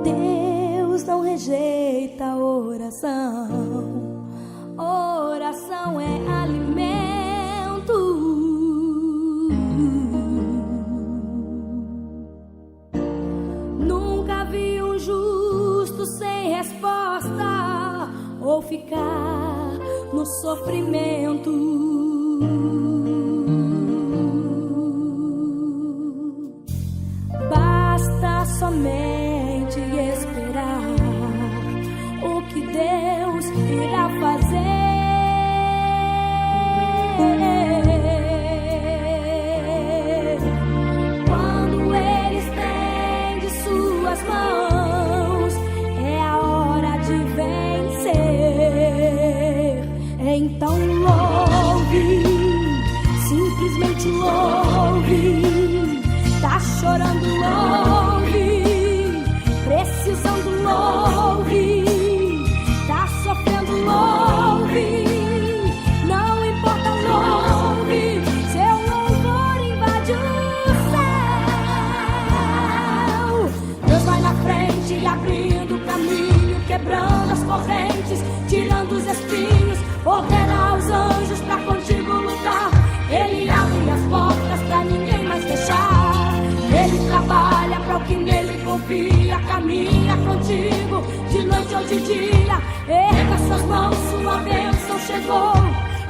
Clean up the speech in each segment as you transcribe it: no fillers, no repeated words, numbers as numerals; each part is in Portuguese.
Deus não rejeita a oração. Oração é alimento. Nunca vi um justo sem resposta ou ficar no sofrimento. Basta somente esperar o que Deus irá fazer. Quando Ele estende suas mãos, é a hora de vencer. Então louve, simplesmente louve. Tá chorando, louve. Precisando, louve. Tá sofrendo, louve. Não importa, louve. Seu louvor invade o céu. Deus vai na frente, abrindo o caminho, quebrando as correntes, tirando os espinhos. Ordena aos anjos pra contigo lutar. Ele abre as portas pra ninguém mais fechar. Ele trabalha para o que nele confia, caminha contigo de noite ou de dia. Erga suas mãos, sua bênção chegou.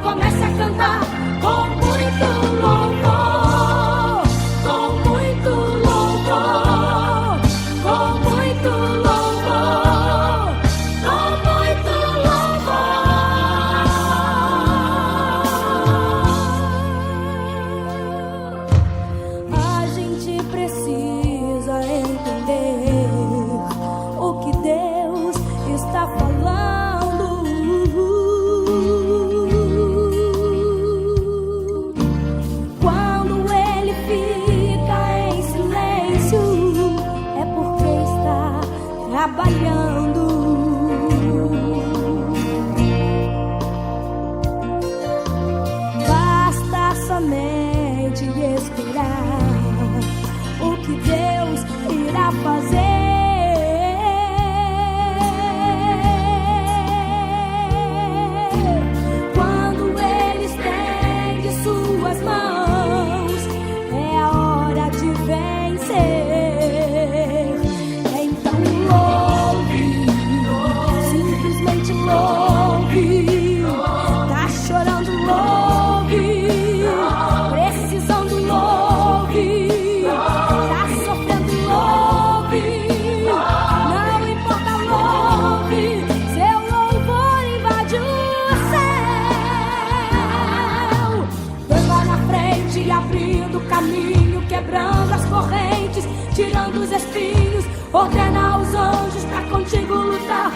Comece a cantar com muito louvor, com muito louvor, com muito louvor, com muito louvor. A gente precisa entender o que Deus está falando. Quando Ele fica em silêncio, é porque está trabalhando. Basta somente esperar o que Deus irá fazer. Quando Ele estende suas mãos, é a hora de vencer. Então louve, simplesmente louve. Tá chorando, louve. Precisando, louve. Tá sofrendo, louve. Não importa, louve. Seu louvor invade o céu. Deus vai na frente, abrindo o caminho, quebrando as correntes, tirando os espinhos. Ordena aos anjos pra contigo lutar.